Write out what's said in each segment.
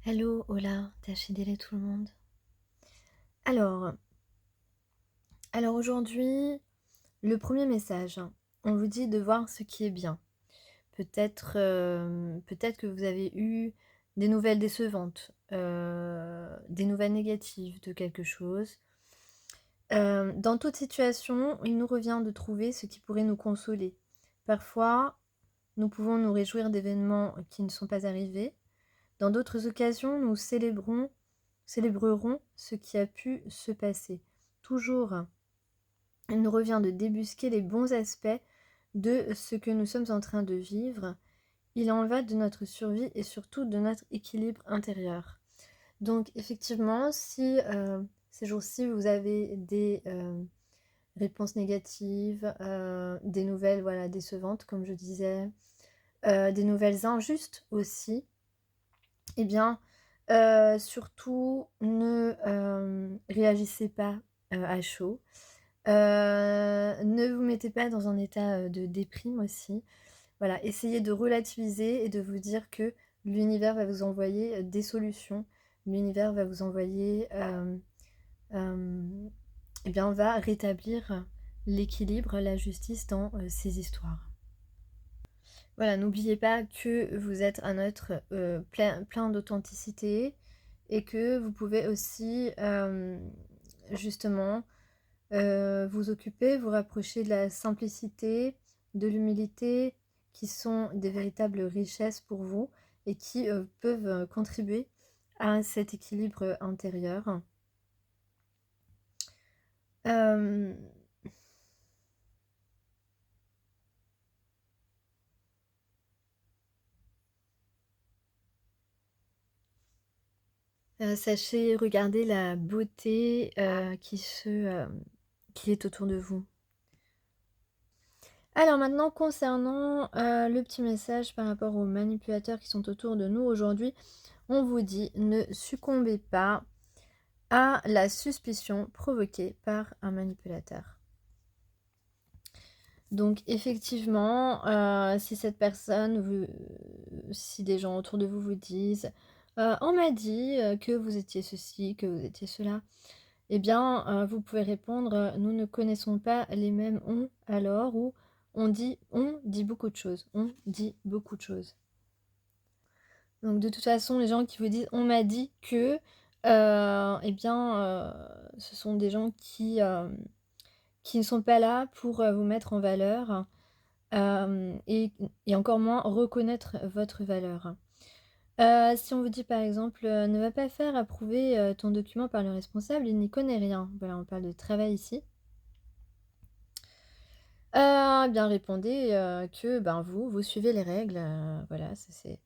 Hello, hola, tachidele tout le monde. Alors, alors aujourd'hui, le premier message, hein, on vous dit de voir ce qui est bien. Peut-être que vous avez eu des nouvelles décevantes, des nouvelles négatives de quelque chose. Dans toute situation, il nous revient de trouver ce qui pourrait nous consoler. Parfois, nous pouvons nous réjouir d'événements qui ne sont pas arrivés. Dans d'autres occasions, nous célébrerons ce qui a pu se passer. Toujours, il nous revient de débusquer les bons aspects de ce que nous sommes en train de vivre. Il en va de notre survie et surtout de notre équilibre intérieur. Donc effectivement, si ces jours-ci vous avez des réponses négatives, des nouvelles voilà, décevantes comme je disais, des nouvelles injustes aussi, eh bien, surtout ne, réagissez pas, à chaud. Ne vous mettez pas dans un état, de déprime aussi. Voilà, essayez de relativiser et de vous dire que l'univers va vous envoyer, des solutions. L'univers va vous envoyer, et bien, va rétablir l'équilibre, la justice dans, ces histoires. Voilà, n'oubliez pas que vous êtes un être plein d'authenticité et que vous pouvez aussi justement vous occuper, vous rapprocher de la simplicité, de l'humilité, qui sont des véritables richesses pour vous et qui peuvent contribuer à cet équilibre intérieur. Euh, Sachez regarder la beauté qui est autour de vous. Alors maintenant, concernant le petit message par rapport aux manipulateurs qui sont autour de nous aujourd'hui, on vous dit ne succombez pas à la suspicion provoquée par un manipulateur. Donc effectivement, si cette personne, si des gens autour de vous vous disent on m'a dit que vous étiez ceci, que vous étiez cela, eh bien vous pouvez répondre nous ne connaissons pas les mêmes on alors ou on dit beaucoup de choses. On dit beaucoup de choses. Donc de toute façon, les gens qui vous disent on m'a dit que, eh bien ce sont des gens qui ne sont pas là pour vous mettre en valeur. Et encore moins reconnaître votre valeur. Si on vous dit par exemple, ne va pas faire approuver ton document par le responsable, il n'y connaît rien. Voilà, on parle de travail ici. Bien répondez que ben, vous suivez les règles. Voilà, ça, c'est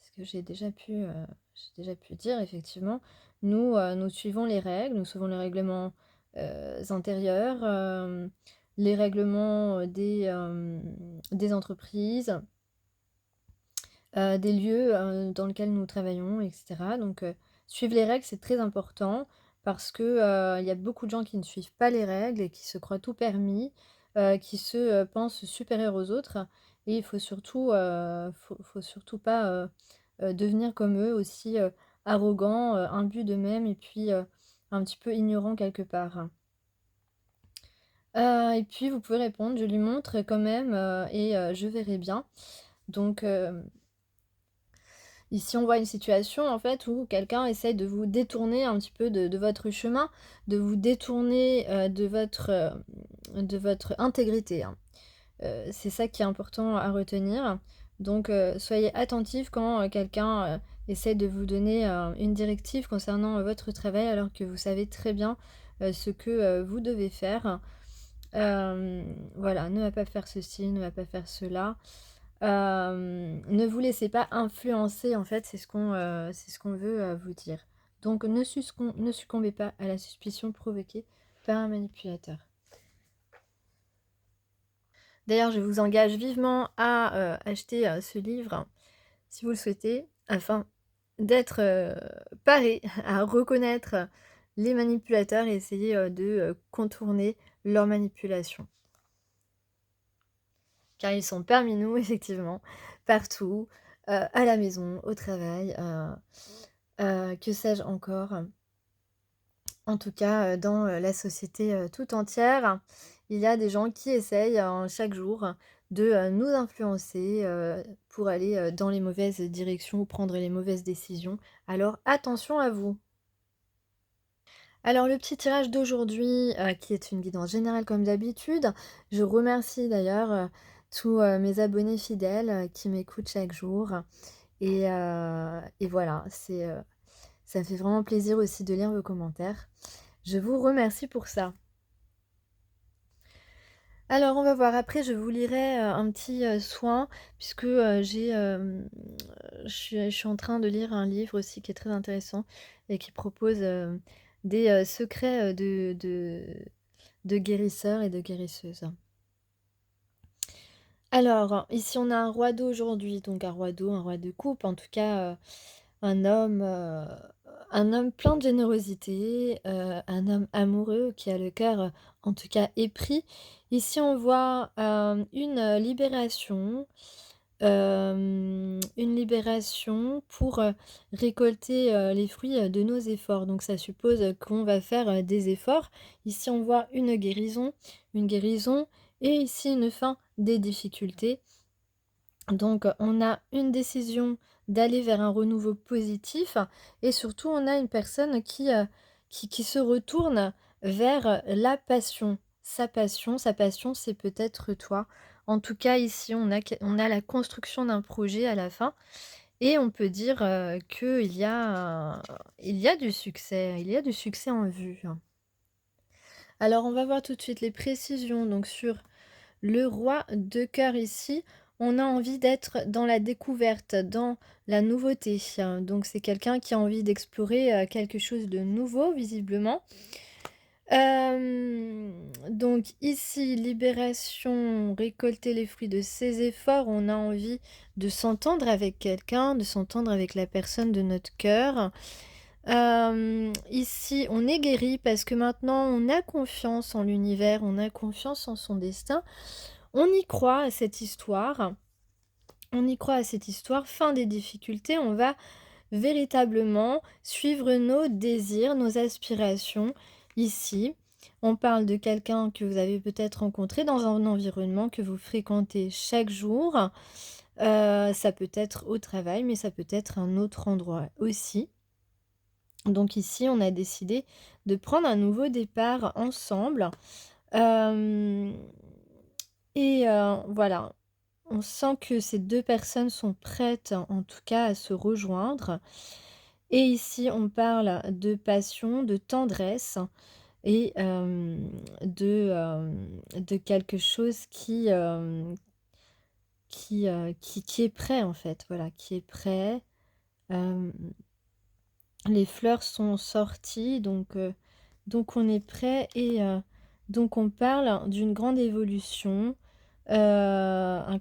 ce que j'ai déjà pu dire, effectivement. Nous suivons les règles, nous suivons les règlements intérieurs, les règlements des entreprises. Des lieux dans lesquels nous travaillons, etc. Donc, suivre les règles, c'est très important parce que il y a beaucoup de gens qui ne suivent pas les règles et qui se croient tout permis, qui se pensent supérieurs aux autres. Et il faut surtout pas devenir comme eux, aussi arrogants, imbus d'eux-mêmes et puis un petit peu ignorants quelque part. Et puis vous pouvez répondre: «Je lui montre quand même, et je verrai bien». Donc, ici, on voit une situation en fait où quelqu'un essaye de vous détourner un petit peu de votre chemin, de vous détourner de votre intégrité, hein. C'est ça qui est important à retenir. Donc, soyez attentifs quand quelqu'un essaye de vous donner une directive concernant votre travail alors que vous savez très bien ce que vous devez faire. Voilà, ne va pas faire ceci, ne va pas faire cela. Ne vous laissez pas influencer, en fait, c'est ce qu'on veut vous dire. Donc ne succombez pas à la suspicion provoquée par un manipulateur. D'ailleurs, je vous engage vivement à acheter ce livre, si vous le souhaitez, afin d'être paré à reconnaître les manipulateurs et essayer de contourner leur manipulation. Car ils sont parmi nous, effectivement, partout, à la maison, au travail, Que sais-je encore? En tout cas, dans, la société, tout entière, il y a des gens qui essayent, chaque jour de, nous influencer, pour aller, dans les mauvaises directions ou prendre les mauvaises décisions. Alors attention à vous! Alors le petit tirage d'aujourd'hui, qui est une guidance générale comme d'habitude. Je remercie d'ailleurs, tous, mes abonnés fidèles, qui m'écoutent chaque jour et voilà, ça me fait vraiment plaisir aussi de lire vos commentaires. Je vous remercie pour ça. Alors on va voir, après je vous lirai, un petit, soin puisque, je suis en train de lire un livre aussi qui est très intéressant et qui propose, des, secrets, de guérisseurs et de guérisseuses. Alors, ici on a un roi d'eau aujourd'hui, donc un roi d'eau, un roi de coupe, en tout cas, un homme, heu, un homme plein de générosité, un homme amoureux qui a le cœur, en tout cas épris. Ici on voit, une libération pour, récolter, les fruits, de nos efforts. Donc ça suppose, qu'on va faire, des efforts. Ici on voit une guérison et ici une fin des difficultés. Donc, on a une décision d'aller vers un renouveau positif et surtout on a une personne qui se retourne vers la passion. Sa passion, c'est peut-être toi. En tout cas, ici, on a la construction d'un projet à la fin et on peut dire, qu'il y a il y a du succès en vue. Alors, on va voir tout de suite les précisions donc sur le roi de cœur ici, on a envie d'être dans la découverte, dans la nouveauté. Donc c'est quelqu'un qui a envie d'explorer, quelque chose de nouveau visiblement. Donc ici, libération, récolter les fruits de ses efforts. On a envie de s'entendre avec quelqu'un, de s'entendre avec la personne de notre cœur. Ici, on est guéri parce que maintenant on a confiance en l'univers, on a confiance en son destin. On y croit à cette histoire, on y croit à cette histoire. Fin des difficultés, on va véritablement suivre nos désirs, nos aspirations. Ici, on parle de quelqu'un que vous avez peut-être rencontré dans un environnement que vous fréquentez chaque jour. Ça peut être au travail, mais ça peut être un autre endroit aussi. Donc ici, on a décidé de prendre un nouveau départ ensemble. Hem voilà, on sent que ces 2 personnes sont prêtes, en tout cas, à se rejoindre et ici, on parle de passion, de tendresse et de quelque chose qui est prêt, en fait, voilà, qui est prêt. Hem, les fleurs sont sorties donc on est prêt et donc on parle d'une grande évolution, une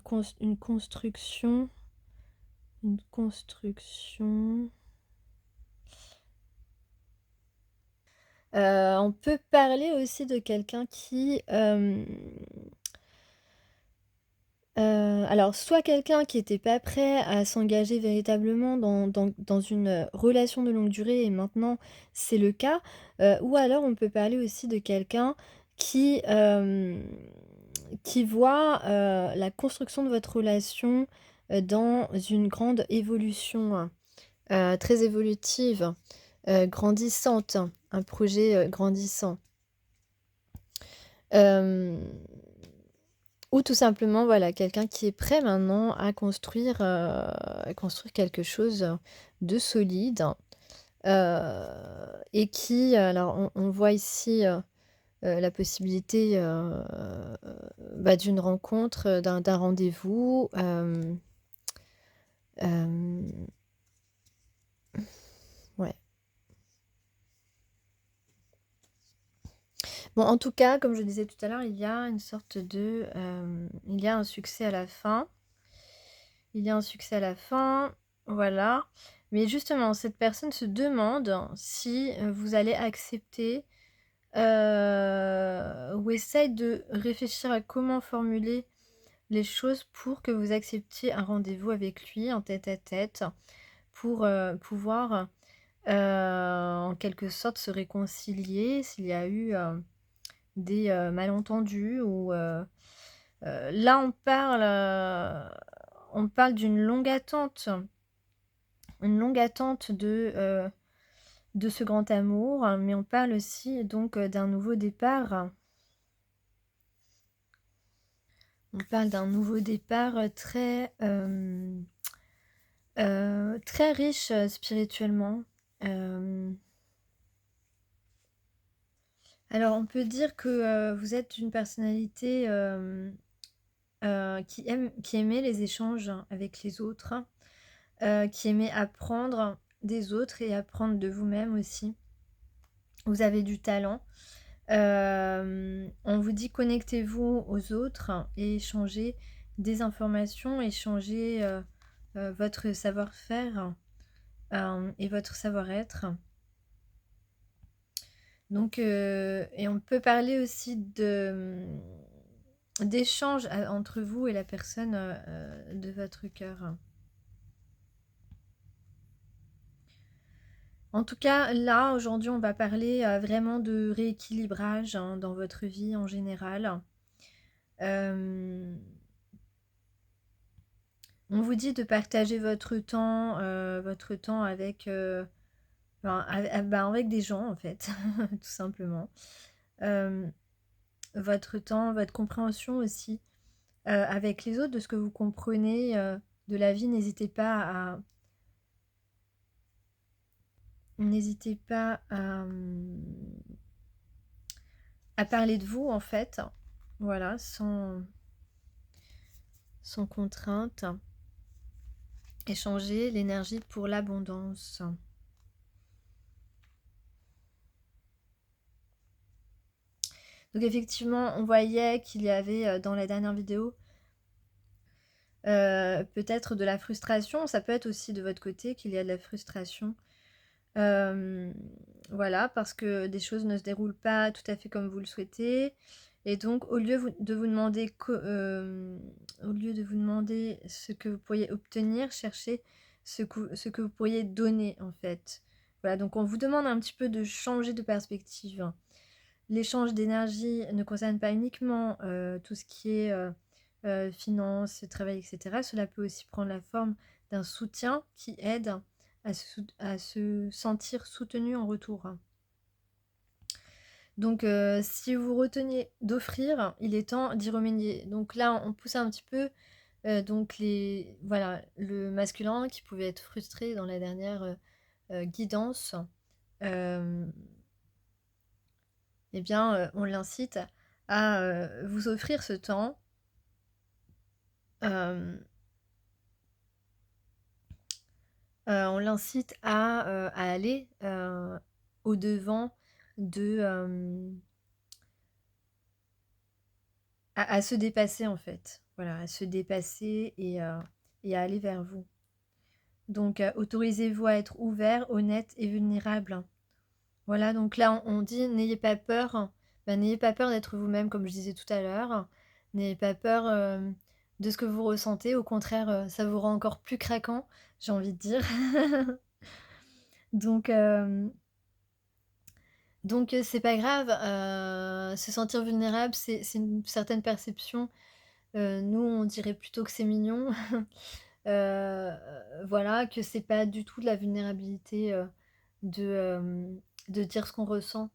construction une construction. On peut parler aussi de quelqu'un qui, alors soit quelqu'un qui était pas prêt à s'engager véritablement dans une, relation de longue durée et maintenant c'est le cas, ou alors on peut parler aussi de quelqu'un qui, qui voit, la construction de votre relation, dans une grande évolution, très évolutive, grandissante, un projet, grandissant. Hem Ou tout simplement, voilà, quelqu'un qui est prêt maintenant à construire quelque chose de solide, et qui alors on voit ici, la possibilité, bah, d'une rencontre, d'un rendez-vous, hem, ouais. Bon, en tout cas, comme je disais tout à l'heure, il y a une sorte de, il y a un succès à la fin. Il y a un succès à la fin, voilà. Mais justement, cette personne se demande si, vous allez accepter, ou essaye de réfléchir à comment formuler les choses pour que vous acceptiez un rendez-vous avec lui en tête à tête, pour, pouvoir, en quelque sorte se réconcilier s'il y a eu, des, malentendus ou, là on parle d'une longue attente, une longue attente de ce grand amour, mais on parle aussi donc, d'un nouveau départ. On parle d'un nouveau départ, très riche, spirituellement. Hem, alors on peut dire que, vous êtes une personnalité, qui aimait les échanges avec les autres, qui aimait apprendre des autres et apprendre de vous-même aussi. Vous avez du talent. On vous dit connectez-vous aux autres et échangez des informations, échangez, votre savoir-faire, et votre savoir-être. Donc et on peut parler aussi d'échanges entre vous et la personne, de votre cœur. En tout cas, là, aujourd'hui, on va parler, vraiment de rééquilibrage, hein, dans votre vie en général. Hem, on vous dit de partager votre temps avec, ben, avec des gens, en fait, tout simplement. Hem, votre temps, votre compréhension aussi, avec les autres, de ce que vous comprenez, de la vie. N'hésitez pas à parler de vous, en fait. Voilà, sans contrainte. Échanger l'énergie pour l'abondance. Donc effectivement, on voyait qu'il y avait, dans la dernière vidéo, peut-être de la frustration. Ça peut être aussi de votre côté qu'il y a de la frustration. Hem, voilà, parce que des choses ne se déroulent pas tout à fait comme vous le souhaitez et donc au lieu de vous demander ce que vous pourriez obtenir, cherchez ce que vous pourriez donner, en fait. Voilà, donc on vous demande un petit peu de changer de perspective. L'échange d'énergie ne concerne pas uniquement, tout ce qui est, finances, travail et cetera. Cela peut aussi prendre la forme d'un soutien qui aide à se sentir soutenu en retour. Donc si vous reteniez d'offrir, il est temps d'y remédier. Donc là, on pousse un petit peu, donc le masculin qui pouvait être frustré dans la dernière, guidance, hem eh bien, on l'incite à, vous offrir ce temps, hem, on l'incite à aller, au-devant de, à se dépasser en fait. Voilà, à se dépasser et à aller vers vous. Donc, autorisez-vous à être ouvert, honnête et vulnérable. Voilà, donc là, on dit: «N'ayez pas peur». Bah, n'ayez pas peur d'être vous-même, comme je disais tout à l'heure. N'ayez pas peur, de ce que vous ressentez. Au contraire, ça vous rend encore plus craquant, j'ai envie de dire. Donc, c'est pas grave, se sentir vulnérable, c'est une certaine perception. Nous, on dirait plutôt que c'est mignon. Heu, voilà, que c'est pas du tout de la vulnérabilité, de, de dire ce qu'on ressent.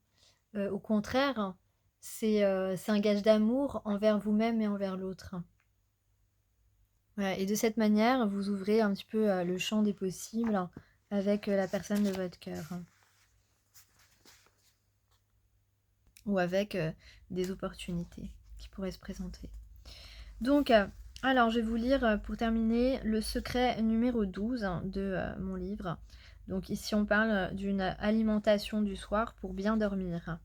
Au contraire, c'est un gage d'amour envers vous-même et envers l'autre. Voilà et de cette manière, vous ouvrez un petit peu, le champ des possibles avec, la personne de votre cœur ou avec, des opportunités qui pourraient se présenter. Donc, alors je vais vous lire, pour terminer, le secret numéro 12 de, mon livre. Donc ici, on parle d'une alimentation du soir pour bien dormir.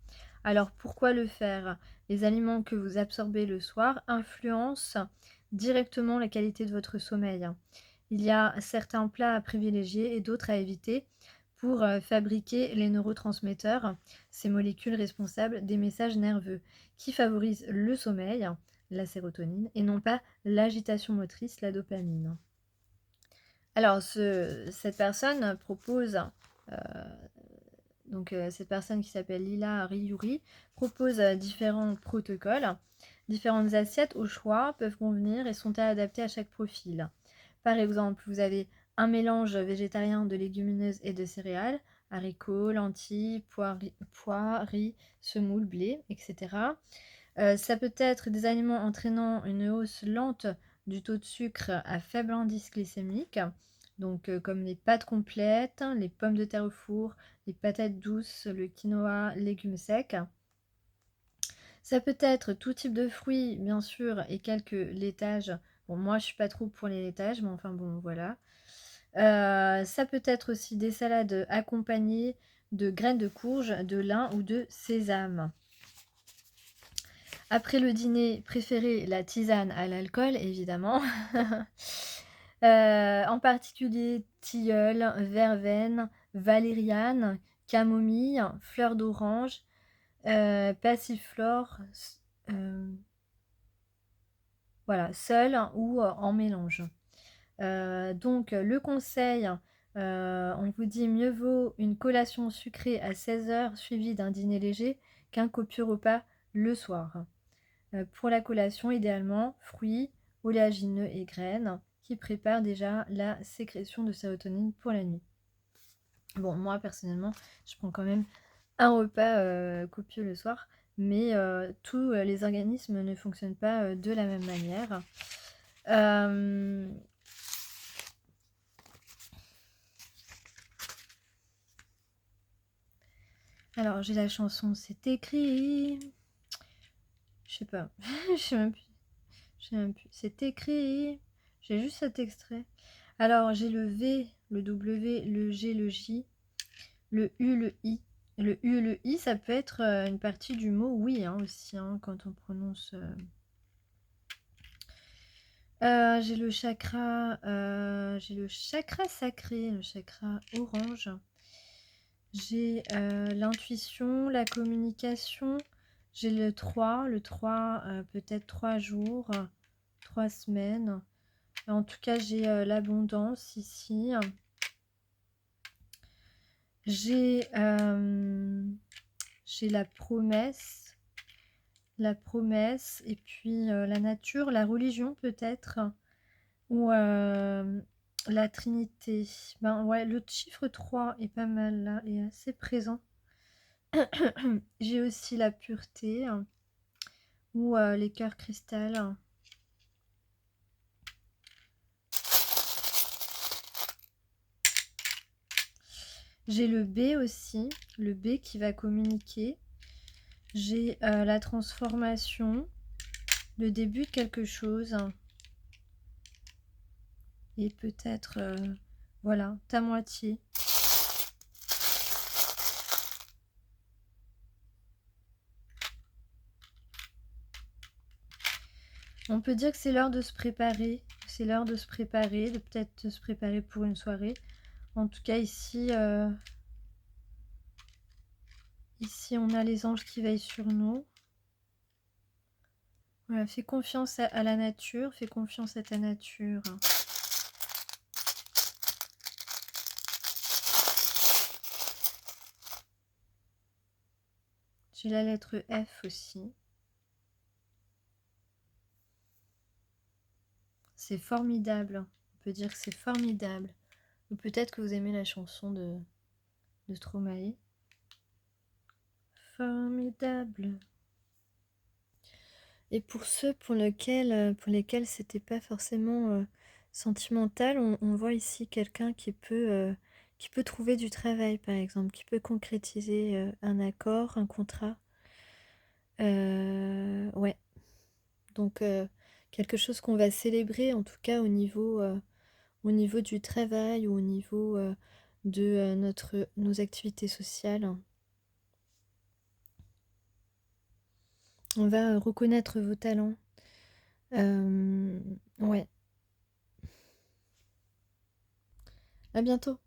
Alors pourquoi le faire? Les aliments que vous absorbez le soir influencent directement la qualité de votre sommeil. Il y a certains plats à privilégier et d'autres à éviter pour, fabriquer les neurotransmetteurs, ces molécules responsables des messages nerveux qui favorisent le sommeil, la sérotonine, et non pas l'agitation motrice, la dopamine. Alors cette personne propose, Donc cette personne qui s'appelle Lila Ryuri propose différents protocoles. Différentes assiettes au choix peuvent convenir et sont adaptées à chaque profil. Par exemple, vous avez un mélange végétarien de légumineuses et de céréales, haricots, lentilles, pois, riz, semoule, blé, etc. Ça peut être des aliments entraînant une hausse lente du taux de sucre à faible indice glycémique, donc comme les pâtes complètes, les pommes de terre au four, les patates douces, le quinoa, légumes secs. Ça peut être tout type de fruits, bien sûr, et quelques laitages. Bon, moi, je suis pas trop pour les laitages, mais enfin bon, voilà. Ça peut être aussi des salades accompagnées de graines de courge, de lin ou de sésame. Après le dîner, préférez la tisane à l'alcool, évidemment. En particulier tilleul, verveine, valériane, camomille, fleur d'orange, passiflore, voilà, seul ou en mélange. Donc le conseil, on vous dit mieux vaut une collation sucrée à 16 h suivie d'un dîner léger qu'un copieux repas le soir. Pour la collation, idéalement, fruits, oléagineux et graines qui préparent déjà la sécrétion de sérotonine pour la nuit. Bon, moi personnellement, je prends quand même un repas copieux le soir, mais tous les organismes ne fonctionnent pas de la même manière. Alors, j'ai la chanson C'est écrit. Je sais pas. Je sais même plus. Je sais même plus. C'est écrit. J'ai juste cet extrait. Alors, j'ai le V, le W, le G, le J, le U, le I. Le U, le I, ça peut être une partie du mot oui hein, aussi, hein, quand on prononce. J'ai le chakra sacré, le chakra orange. J'ai l'intuition, la communication. J'ai le 3 peut-être 3 jours, 3 semaines. En tout cas, j'ai l'abondance ici. J'ai la promesse, et puis la nature, la religion peut-être, ou la Trinité. Ben ouais, le chiffre 3 est pas mal là, est assez présent. J'ai aussi la pureté, ou les cœurs cristal. J'ai le B aussi, le B qui va communiquer. J'ai la transformation, le début de quelque chose. Et peut-être, voilà, ta moitié. On peut dire que c'est l'heure de se préparer. C'est l'heure de se préparer, de peut-être se préparer pour une soirée. En tout cas, ici, ici, on a les anges qui veillent sur nous. Voilà, fais confiance à la nature, fais confiance à ta nature. J'ai la lettre F aussi. C'est formidable. On peut dire que c'est formidable. Ou peut-être que vous aimez la chanson de Stromae. Formidable. Et pour ceux pour lesquels c'était pas forcément sentimental, on voit ici quelqu'un qui peut trouver du travail, par exemple, qui peut concrétiser un accord, un contrat. Ouais. Donc quelque chose qu'on va célébrer, en tout cas au niveau du travail ou au niveau de nos activités sociales. On va reconnaître vos talents. Ouais. À bientôt.